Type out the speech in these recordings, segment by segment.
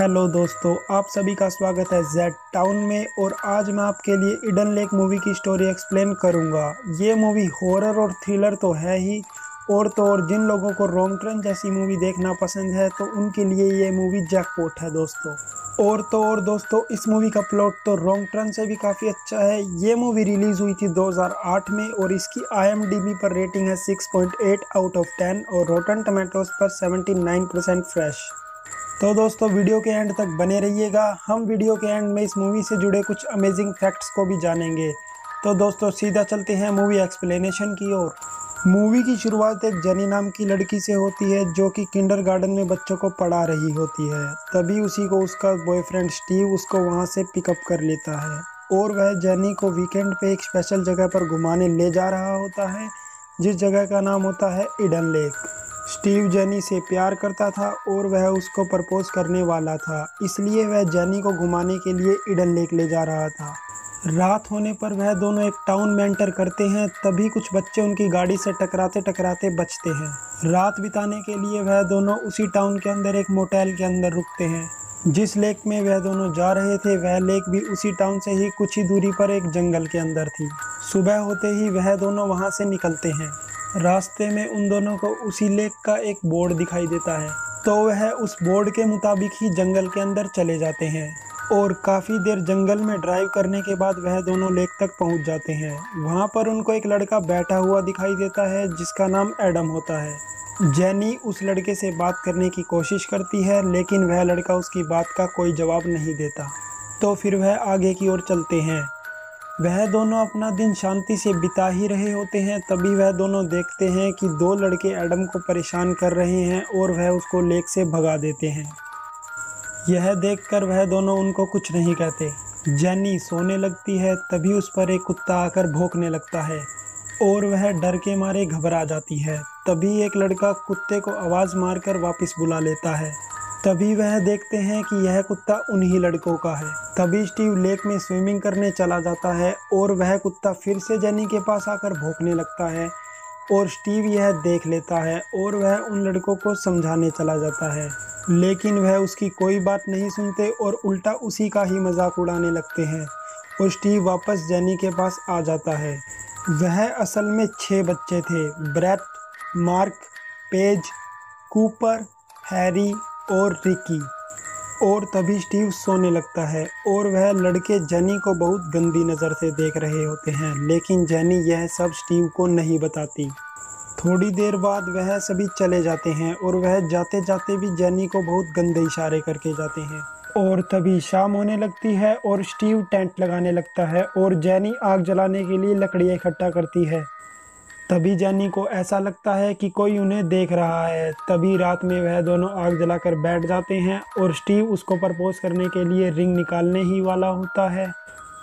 Hello दोस्तों, आप सभी का स्वागत है जेड टाउन में। और आज मैं आपके लिए इडन लेक मूवी की स्टोरी एक्सप्लेन करूंगा। ये मूवी हॉरर और थ्रिलर तो है ही, और तो और जिन लोगों को रॉन्ग टर्न जैसी मूवी देखना पसंद है तो उनके लिए ये मूवी जैकपॉट है दोस्तों। और तो और दोस्तों, इस मूवी का प्लॉट तो रॉन्ग टर्न से भी काफ़ी अच्छा है। ये मूवी रिलीज़ हुई थी 2008 में और इसकी IMDb पर रेटिंग है 6.8 आउट ऑफ 10 और रोटन टमाटोज पर 79% फ्रेश। तो दोस्तों, वीडियो के एंड तक बने रहिएगा। हम वीडियो के एंड में इस मूवी से जुड़े कुछ अमेजिंग फैक्ट्स को भी जानेंगे। तो दोस्तों, सीधा चलते हैं मूवी एक्सप्लेनेशन की ओर। मूवी की शुरुआत एक जेनी नाम की लड़की से होती है जो कि किंडरगार्टन में बच्चों को पढ़ा रही होती है। तभी उसी को उसका बॉयफ्रेंड स्टीव उसको वहां से पिकअप कर लेता है और वह जेनी को वीकेंड पे एक स्पेशल जगह पर घुमाने ले जा रहा होता है, जिस जगह का नाम होता है इडन लेक। स्टीव जेनी से प्यार करता था और वह उसको प्रपोज करने वाला था, इसलिए वह जेनी को घुमाने के लिए इडन लेक ले जा रहा था। रात होने पर वह दोनों एक टाउन में एंटर करते हैं। तभी कुछ बच्चे उनकी गाड़ी से टकराते टकराते बचते हैं। रात बिताने के लिए वह दोनों उसी टाउन के अंदर एक मोटेल के अंदर रुकते हैं। जिस लेक में वह दोनों जा रहे थे वह लेक भी उसी टाउन से ही कुछ ही दूरी पर एक जंगल के अंदर थी। सुबह होते ही वह दोनों वहां से निकलते हैं। रास्ते में उन दोनों को उसी लेक का एक बोर्ड दिखाई देता है, तो वह उस बोर्ड के मुताबिक ही जंगल के अंदर चले जाते हैं। और काफ़ी देर जंगल में ड्राइव करने के बाद वह दोनों लेक तक पहुंच जाते हैं। वहां पर उनको एक लड़का बैठा हुआ दिखाई देता है जिसका नाम एडम होता है। जेनी उस लड़के से बात करने की कोशिश करती है, लेकिन वह लड़का उसकी बात का कोई जवाब नहीं देता। तो फिर वह आगे की ओर चलते हैं। वह दोनों अपना दिन शांति से बिता ही रहे होते हैं। तभी वह दोनों देखते हैं कि दो लड़के एडम को परेशान कर रहे हैं और वह उसको लेक से भगा देते हैं। यह देखकर वह दोनों उनको कुछ नहीं कहते। जेनी सोने लगती है, तभी उस पर एक कुत्ता आकर भौंकने लगता है और वह डर के मारे घबरा जाती है। तभी एक लड़का कुत्ते को आवाज़ मारकर वापस बुला लेता है। तभी वह देखते हैं कि यह कुत्ता उन्हीं लड़कों का है। तभी स्टीव लेक में स्विमिंग करने चला जाता है और वह कुत्ता फिर से जेनी के पास आकर भौंकने लगता है और स्टीव यह देख लेता है और वह उन लड़कों को समझाने चला जाता है, लेकिन वह उसकी कोई बात नहीं सुनते और उल्टा उसी का ही मजाक उड़ाने लगते हैं और स्टीव वापस जेनी के पास आ जाता है। वह असल में 6 बच्चे थे, Brett, Mark, Page, Cooper, Harry और रिकी। और तभी स्टीव सोने लगता है और वह लड़के जेनी को बहुत गंदी नज़र से देख रहे होते हैं, लेकिन जेनी यह सब स्टीव को नहीं बताती। थोड़ी देर बाद वह सभी चले जाते हैं और वह जाते जाते भी जेनी को बहुत गंदे इशारे करके जाते हैं। और तभी शाम होने लगती है और स्टीव टेंट लगाने लगता है और जेनी आग जलाने के लिए लकड़ियाँ इकट्ठा करती है। तभी जेनी को ऐसा लगता है कि कोई उन्हें देख रहा है। तभी रात में वह दोनों आग जलाकर बैठ जाते हैं और स्टीव उसको प्रपोज करने के लिए रिंग निकालने ही वाला होता है।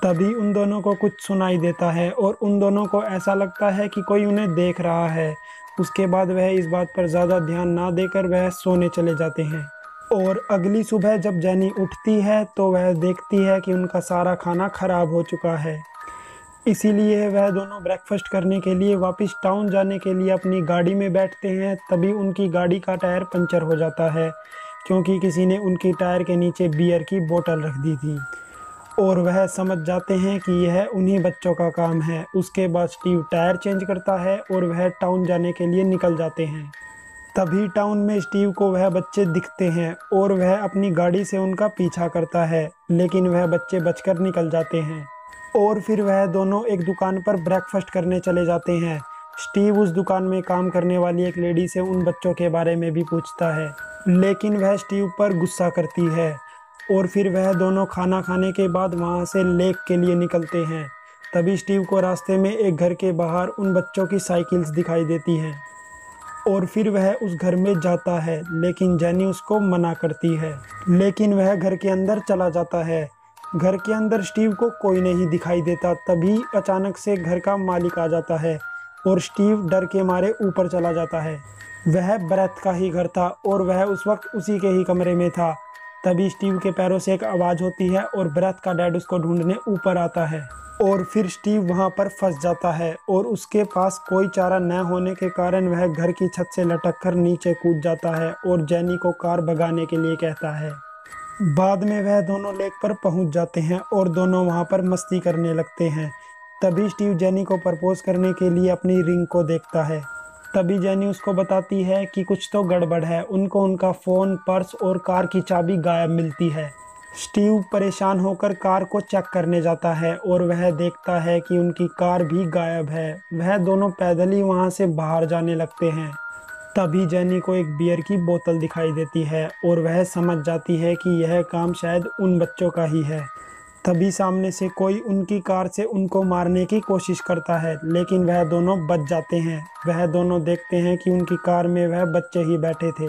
तभी उन दोनों को कुछ सुनाई देता है और उन दोनों को ऐसा लगता है कि कोई उन्हें देख रहा है। उसके बाद वह इस बात पर ज़्यादा ध्यान ना देकर वह सोने चले जाते हैं। और अगली सुबह जब जेनी उठती है तो वह देखती है कि उनका सारा खाना खराब हो चुका है। इसीलिए वह दोनों ब्रेकफास्ट करने के लिए वापस टाउन जाने के लिए अपनी गाड़ी में बैठते हैं। तभी उनकी गाड़ी का टायर पंचर हो जाता है क्योंकि किसी ने उनकी टायर के नीचे बियर की बोतल रख दी थी और वह समझ जाते हैं कि यह उन्हीं बच्चों का काम है। उसके बाद स्टीव टायर चेंज करता है और वह टाउन जाने के लिए निकल जाते हैं। तभी टाउन में स्टीव को वह बच्चे दिखते हैं और वह अपनी गाड़ी से उनका पीछा करता है, लेकिन वह बच्चे बचकर निकल जाते हैं। और फिर वह दोनों एक दुकान पर ब्रेकफास्ट करने चले जाते हैं। स्टीव उस दुकान में काम करने वाली एक लेडी से उन बच्चों के बारे में भी पूछता है, लेकिन वह स्टीव पर गुस्सा करती है। और फिर वह दोनों खाना खाने के बाद वहां से लेक के लिए निकलते हैं। तभी स्टीव को रास्ते में एक घर के बाहर उन बच्चों की साइकिल्स दिखाई देती हैं और फिर वह उस घर में जाता है, लेकिन जेनी उसको मना करती है, लेकिन वह घर के अंदर चला जाता है। घर के अंदर स्टीव को कोई नहीं दिखाई देता। तभी अचानक से घर का मालिक आ जाता है और स्टीव डर के मारे ऊपर चला जाता है। वह ब्रेथ का ही घर था और वह उस वक्त उसी के ही कमरे में था। तभी स्टीव के पैरों से एक आवाज़ होती है और ब्रेथ का डैड उसको ढूंढने ऊपर आता है और फिर स्टीव वहां पर फंस जाता है और उसके पास कोई चारा न होने के कारण वह घर की छत से लटक कर नीचे कूद जाता है और जेनी को कार भगाने के लिए कहता है। बाद में वह दोनों लेक पर पहुंच जाते हैं और दोनों वहां पर मस्ती करने लगते हैं। तभी स्टीव जेनी को प्रपोज करने के लिए अपनी रिंग को देखता है। तभी जेनी उसको बताती है कि कुछ तो गड़बड़ है। उनको उनका फ़ोन, पर्स और कार की चाबी गायब मिलती है। स्टीव परेशान होकर कार को चेक करने जाता है और वह देखता है कि उनकी कार भी गायब है। वह दोनों पैदल ही वहां से बाहर जाने लगते हैं। तभी जेनी को एक बियर की बोतल दिखाई देती है और वह समझ जाती है कि यह काम शायद उन बच्चों का ही है। तभी सामने से कोई उनकी कार से उनको मारने की कोशिश करता है, लेकिन वह दोनों बच जाते हैं। वह दोनों देखते हैं कि उनकी कार में वह बच्चे ही बैठे थे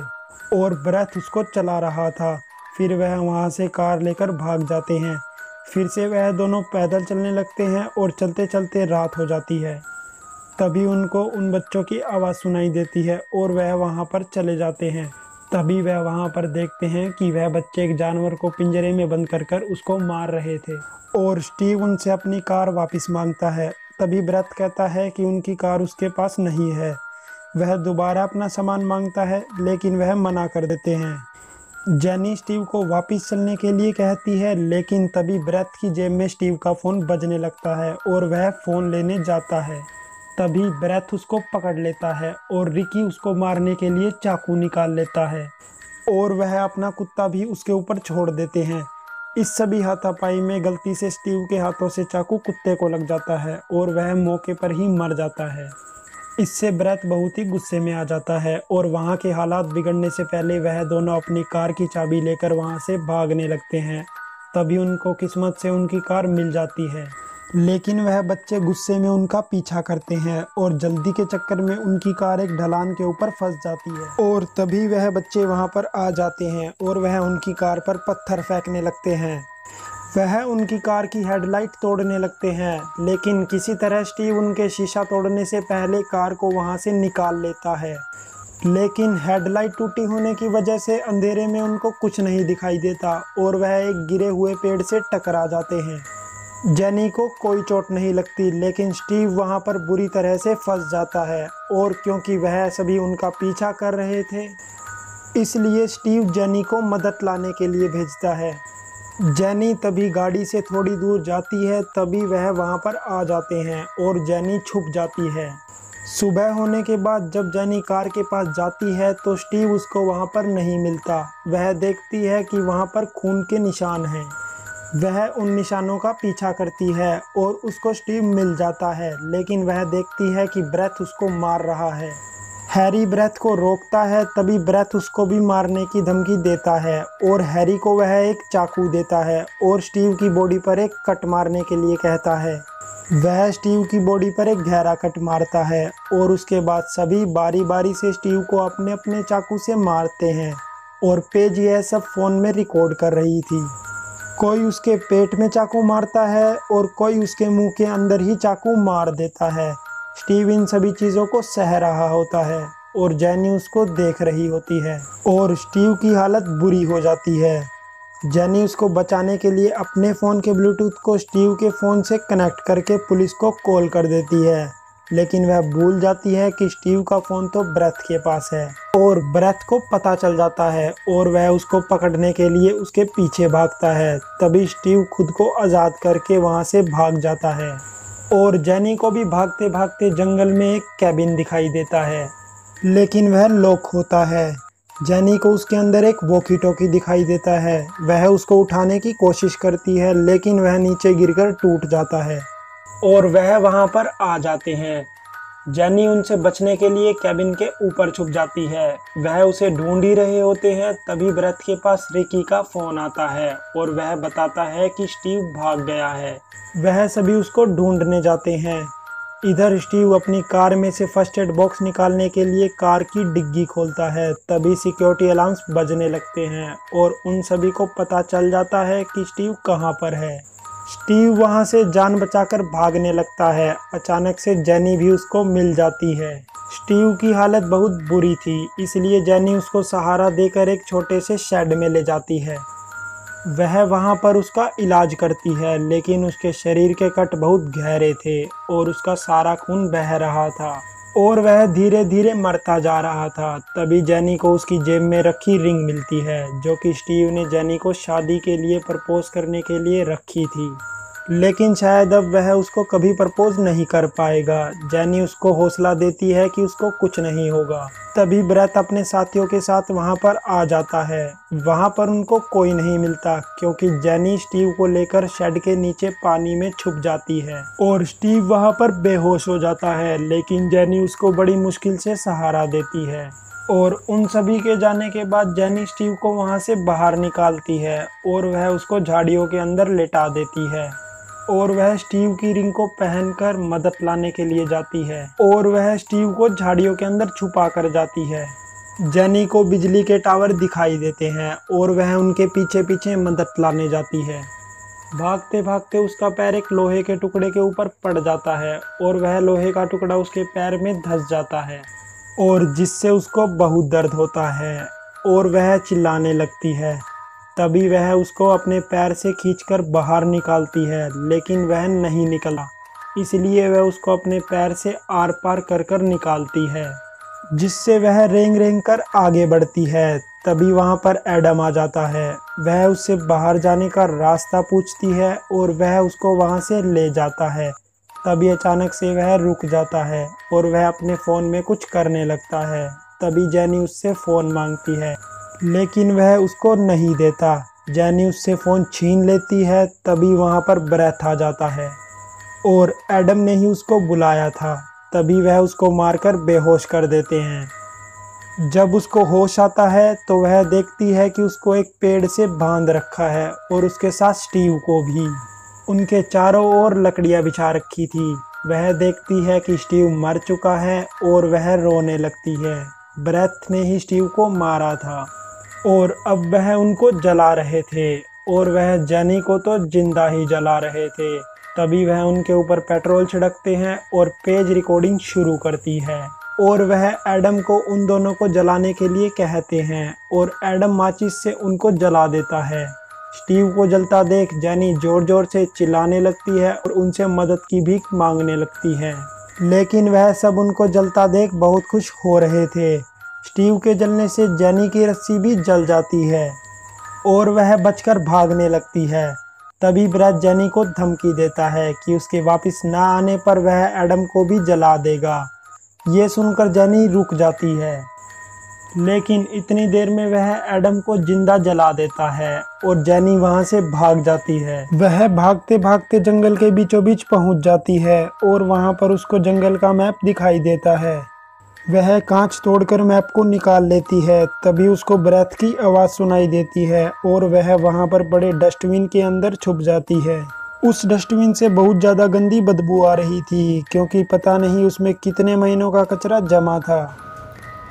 और ब्रेथ उसको चला रहा था। फिर वह वहां से कार लेकर भाग जाते हैं। फिर से वह दोनों पैदल चलने लगते हैं और चलते चलते रात हो जाती है। तभी उनको उन बच्चों की आवाज़ सुनाई देती है और वह वहां पर चले जाते हैं। तभी वह वहां पर देखते हैं कि वह बच्चे एक जानवर को पिंजरे में बंद कर कर उसको मार रहे थे और स्टीव उनसे अपनी कार वापस मांगता है। तभी ब्रेथ कहता है कि उनकी कार उसके पास नहीं है। वह दोबारा अपना सामान मांगता है, लेकिन वह मना कर देते हैं। जेनी स्टीव को वापस चलने के लिए कहती है, लेकिन तभी ब्रेथ की जेब में स्टीव का फ़ोन बजने लगता है और वह फ़ोन लेने जाता है। तभी ब्रेथ उसको पकड़ लेता है और रिकी उसको मारने के लिए चाकू निकाल लेता है और वह अपना कुत्ता भी उसके ऊपर छोड़ देते हैं। इस सभी हाथापाई में गलती से स्टीव के हाथों से चाकू कुत्ते को लग जाता है और वह मौके पर ही मर जाता है। इससे ब्रेथ बहुत ही गुस्से में आ जाता है और वहां के हालात बिगड़ने से पहले वह दोनों अपनी कार की चाबी लेकर वहां से भागने लगते हैं। तभी उनको किस्मत से उनकी कार मिल जाती है, लेकिन वह बच्चे गुस्से में उनका पीछा करते हैं और जल्दी के चक्कर में उनकी कार एक ढलान के ऊपर फंस जाती है और तभी वह बच्चे वहां पर आ जाते हैं और वह उनकी कार पर पत्थर फेंकने लगते हैं। वह उनकी कार की हेडलाइट तोड़ने लगते हैं, लेकिन किसी तरह स्टीव उनके शीशा तोड़ने से पहले कार को वहां से निकाल लेता है। लेकिन हेडलाइट टूटी होने की वजह से अंधेरे में उनको कुछ नहीं दिखाई देता और वह एक गिरे हुए पेड़ से टकरा जाते हैं। जेनी को कोई चोट नहीं लगती, लेकिन स्टीव वहां पर बुरी तरह से फंस जाता है और क्योंकि वह सभी उनका पीछा कर रहे थे, इसलिए स्टीव जेनी को मदद लाने के लिए भेजता है। जेनी तभी गाड़ी से थोड़ी दूर जाती है। तभी वह वहां पर आ जाते हैं और जेनी छुप जाती है। सुबह होने के बाद जब जेनी कार के पास जाती है तो स्टीव उसको वहां पर नहीं मिलता। वह देखती है कि वहां पर खून के निशान हैं। वह उन निशानों का पीछा करती है और उसको स्टीव मिल जाता है, लेकिन वह देखती है कि ब्रेथ उसको मार रहा है। हैरी ब्रेथ को रोकता है। तभी ब्रेथ उसको भी मारने की धमकी देता है और हैरी को वह एक चाकू देता है और स्टीव की बॉडी पर एक कट मारने के लिए कहता है। वह स्टीव की बॉडी पर एक गहरा कट मारता है और उसके बाद सभी बारी बारी से स्टीव को अपने अपने चाकू से मारते हैं और पेज यह सब फ़ोन में रिकॉर्ड कर रही थी। कोई उसके पेट में चाकू मारता है और कोई उसके मुंह के अंदर ही चाकू मार देता है। स्टीव इन सभी चीज़ों को सह रहा होता है और जेनी उसको देख रही होती है और स्टीव की हालत बुरी हो जाती है। जेनी उसको बचाने के लिए अपने फ़ोन के ब्लूटूथ को स्टीव के फ़ोन से कनेक्ट करके पुलिस को कॉल कर देती है, लेकिन वह भूल जाती है कि स्टीव का फ़ोन तो ब्रेथ के पास है और ब्रेथ को पता चल जाता है और वह उसको पकड़ने के लिए उसके पीछे भागता है। तभी स्टीव खुद को आज़ाद करके वहां से भाग जाता है और जेनी को भी भागते भागते जंगल में एक कैबिन दिखाई देता है, लेकिन वह लॉक होता है। जेनी को उसके अंदर एक वॉकी टॉकी दिखाई देता है। वह उसको उठाने की कोशिश करती है, लेकिन वह नीचे गिरकर टूट जाता है और वह वहां पर आ जाते हैं। जेनी उनसे बचने के लिए कैबिन के ऊपर छुप जाती है। वह उसे ढूंढ ही रहे होते हैं। तभी ब्रेथ के पास रिकी का फ़ोन आता है और वह बताता है कि स्टीव भाग गया है। वह सभी उसको ढूंढने जाते हैं। इधर स्टीव अपनी कार में से फर्स्ट एड बॉक्स निकालने के लिए कार की डिग्गी खोलता है। तभी सिक्योरिटी अलार्म्स बजने लगते हैं और उन सभी को पता चल जाता है कि स्टीव कहां पर है। स्टीव वहां से जान बचाकर भागने लगता है। अचानक से जेनी भी उसको मिल जाती है। स्टीव की हालत बहुत बुरी थी, इसलिए जेनी उसको सहारा देकर एक छोटे से शेड में ले जाती है। वह वहां पर उसका इलाज करती है, लेकिन उसके शरीर के कट बहुत गहरे थे और उसका सारा खून बह रहा था। और वह धीरे धीरे मरता जा रहा था। तभी जेनी को उसकी जेब में रखी रिंग मिलती है, जो कि स्टीव ने जेनी को शादी के लिए प्रपोज करने के लिए रखी थी, लेकिन शायद अब वह उसको कभी प्रपोज नहीं कर पाएगा। जेनी उसको हौसला देती है कि उसको कुछ नहीं होगा। तभी ब्रेथ अपने साथियों के साथ वहां पर आ जाता है। वहां पर उनको कोई नहीं मिलता, क्योंकि जेनी स्टीव को लेकर शेड के नीचे पानी में छुप जाती है और स्टीव वहां पर बेहोश हो जाता है, लेकिन जेनी उसको बड़ी मुश्किल से सहारा देती है। और उन सभी के जाने के बाद जेनी स्टीव को वहां से बाहर निकालती है और वह उसको झाड़ियों के अंदर लेटा देती है। और वह स्टीव की रिंग को पहनकर मदद लाने के लिए जाती है और वह स्टीव को झाड़ियों के अंदर छुपा कर जाती है। जेनी को बिजली के टावर दिखाई देते हैं और वह उनके पीछे पीछे मदद लाने जाती है। भागते भागते उसका पैर एक लोहे के टुकड़े के ऊपर पड़ जाता है और वह लोहे का टुकड़ा उसके पैर में धंस जाता है, और जिससे उसको बहुत दर्द होता है और वह चिल्लाने लगती है। तभी वह उसको अपने पैर से खींचकर बाहर निकालती है, लेकिन वह नहीं निकला, इसलिए वह उसको अपने पैर से आर पार कर कर निकालती है, जिससे वह रेंग रेंग कर आगे बढ़ती है। तभी वहां पर एडम आ जाता है। वह उससे बाहर जाने का रास्ता पूछती है और वह उसको वहां से ले जाता है। तभी अचानक से वह रुक जाता है और वह अपने फ़ोन में कुछ करने लगता है। तभी जेनी उससे फ़ोन मांगती है, लेकिन वह उसको नहीं देता। जेनी उससे फ़ोन छीन लेती है। तभी वहां पर ब्रेथ आ जाता है और एडम ने ही उसको बुलाया था। तभी वह उसको मारकर बेहोश कर देते हैं। जब उसको होश आता है तो वह देखती है कि उसको एक पेड़ से बांध रखा है और उसके साथ स्टीव को भी। उनके चारों ओर लकड़ियां बिछा रखी थी। वह देखती है कि स्टीव मर चुका है और वह रोने लगती है। ब्रेथ ने ही स्टीव को मारा था और अब वह उनको जला रहे थे और वह जेनी को तो जिंदा ही जला रहे थे। तभी वह उनके ऊपर पेट्रोल छिड़कते हैं और पेज रिकॉर्डिंग शुरू करती है और वह एडम को उन दोनों को जलाने के लिए कहते हैं और एडम माचिस से उनको जला देता है। स्टीव को जलता देख जेनी जोर जोर से चिल्लाने लगती है और उनसे मदद की भीख मांगने लगती है, लेकिन वह सब उनको जलता देख बहुत खुश हो रहे थे। स्टीव के जलने से जेनी की रस्सी भी जल जाती है और वह बचकर भागने लगती है। तभी ब्रेथ जेनी को धमकी देता है कि उसके वापस ना आने पर वह एडम को भी जला देगा। ये सुनकर जेनी रुक जाती है, लेकिन इतनी देर में वह एडम को जिंदा जला देता है और जेनी वहां से भाग जाती है। वह भागते भागते जंगल के बीचों बीच पहुंच जाती है और वहां पर उसको जंगल का मैप दिखाई देता है। वह कांच तोड़कर मैप को निकाल लेती है। तभी उसको ब्रेथ की आवाज़ सुनाई देती है और वह वहां पर बड़े डस्टबिन के अंदर छुप जाती है। उस डस्टबिन से बहुत ज़्यादा गंदी बदबू आ रही थी, क्योंकि पता नहीं उसमें कितने महीनों का कचरा जमा था।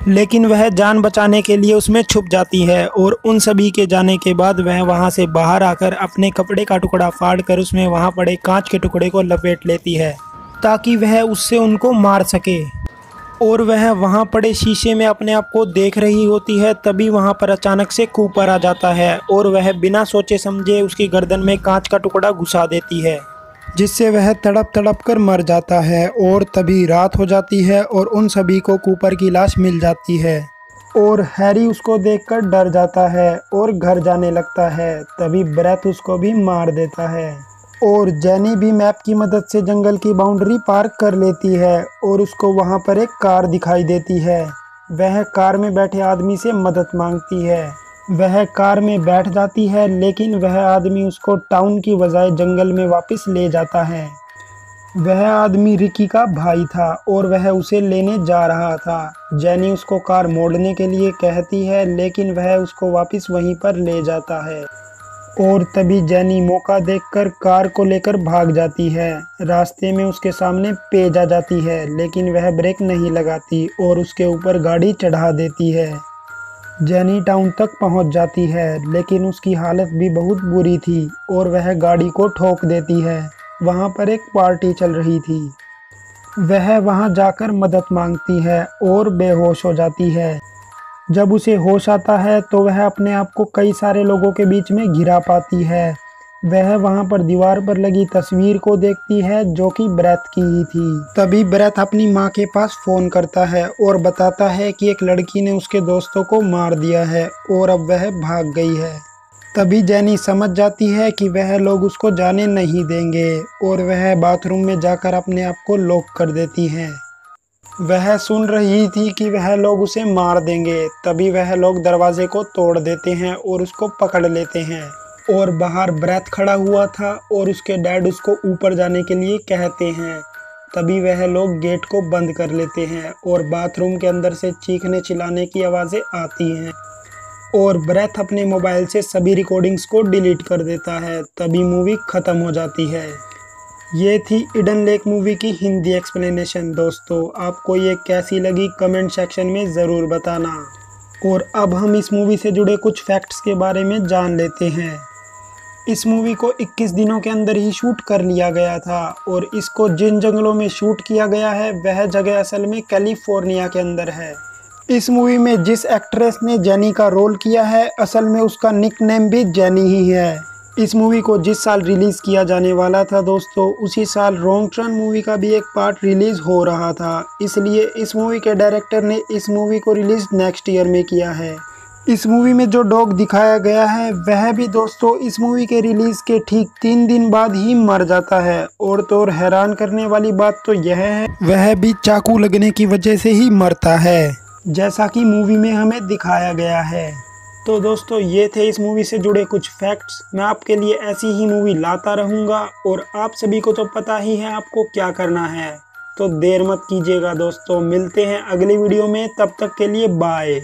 लेकिन वह जान बचाने के लिए उसमें छुप जाती है और उन सभी के जाने के बाद वह वहां से बाहर आकर अपने कपड़े का टुकड़ा फाड़ कर उसमें वहां पड़े कांच के टुकड़े को लपेट लेती है, ताकि वह उससे उनको मार सके। और वह वहां पड़े शीशे में अपने आप को देख रही होती है। तभी वहां पर अचानक से कूपर आ जाता है और वह बिना सोचे समझे उसकी गर्दन में कांच का टुकड़ा घुसा देती है, जिससे वह तड़प तड़प कर मर जाता है। और तभी रात हो जाती है और उन सभी को कूपर की लाश मिल जाती है और हैरी उसको देखकर डर जाता है और घर जाने लगता है। तभी ब्रेथ उसको भी मार देता है और जेनी भी मैप की मदद से जंगल की बाउंड्री पार कर लेती है और उसको वहां पर एक कार दिखाई देती है। वह कार में बैठे आदमी से मदद मांगती है। वह कार में बैठ जाती है, लेकिन वह आदमी उसको टाउन की बजाय जंगल में वापस ले जाता है। वह आदमी रिकी का भाई था और वह उसे लेने जा रहा था। जेनी उसको कार मोड़ने के लिए कहती है, लेकिन वह उसको वापस वहीं पर ले जाता है। और तभी जेनी मौका देखकर कार को लेकर भाग जाती है। रास्ते में उसके सामने पेज आ जाती है, लेकिन वह ब्रेक नहीं लगाती और उसके ऊपर गाड़ी चढ़ा देती है। जेनी टाउन तक पहुंच जाती है, लेकिन उसकी हालत भी बहुत बुरी थी और वह गाड़ी को ठोक देती है। वहां पर एक पार्टी चल रही थी। वह वहां जाकर मदद मांगती है और बेहोश हो जाती है। जब उसे होश आता है तो वह अपने आप को कई सारे लोगों के बीच में घिरा पाती है। वह वहां पर दीवार पर लगी तस्वीर को देखती है जो कि ब्रेथ की ही थी। तभी ब्रेथ अपनी माँ के पास फोन करता है और बताता है कि एक लड़की ने उसके दोस्तों को मार दिया है और अब वह भाग गई है। तभी जेनी समझ जाती है कि वह लोग उसको जाने नहीं देंगे और वह बाथरूम में जाकर अपने आप को लॉक कर देती है। वह सुन रही थी कि वह लोग उसे मार देंगे। तभी वह लोग दरवाजे को तोड़ देते हैं और उसको पकड़ लेते हैं और बाहर ब्रेथ खड़ा हुआ था और उसके डैड उसको ऊपर जाने के लिए कहते हैं। तभी वह लोग गेट को बंद कर लेते हैं और बाथरूम के अंदर से चीखने चिल्लाने की आवाज़ें आती हैं और ब्रेथ अपने मोबाइल से सभी रिकॉर्डिंग्स को डिलीट कर देता है। तभी मूवी ख़त्म हो जाती है। ये थी इडन लेक मूवी की हिंदी एक्सप्लेनेशन। दोस्तों आपको ये कैसी लगी कमेंट सेक्शन में ज़रूर बताना। और अब हम इस मूवी से जुड़े कुछ फैक्ट्स के बारे में जान लेते हैं। इस मूवी को 21 दिनों के अंदर ही शूट कर लिया गया था और इसको जिन जंगलों में शूट किया गया है वह जगह असल में कैलिफोर्निया के अंदर है। इस मूवी में जिस एक्ट्रेस ने जेनी का रोल किया है असल में उसका निकनेम भी जेनी ही है। इस मूवी को जिस साल रिलीज़ किया जाने वाला था दोस्तों उसी साल रॉन्ग टर्न मूवी का भी एक पार्ट रिलीज़ हो रहा था, इसलिए इस मूवी के डायरेक्टर ने इस मूवी को रिलीज़ नेक्स्ट ईयर में किया है। इस मूवी में जो डॉग दिखाया गया है वह भी दोस्तों इस मूवी के रिलीज़ के ठीक 3 दिन बाद ही मर जाता है। और तो और हैरान करने वाली बात तो यह है वह भी चाकू लगने की वजह से ही मरता है, जैसा कि मूवी में हमें दिखाया गया है। तो दोस्तों ये थे इस मूवी से जुड़े कुछ फैक्ट्स। मैं आपके लिए ऐसी ही मूवी लाता रहूँगा और आप सभी को तो पता ही है आपको क्या करना है, तो देर मत कीजिएगा दोस्तों। मिलते हैं अगली वीडियो में, तब तक के लिए बाय।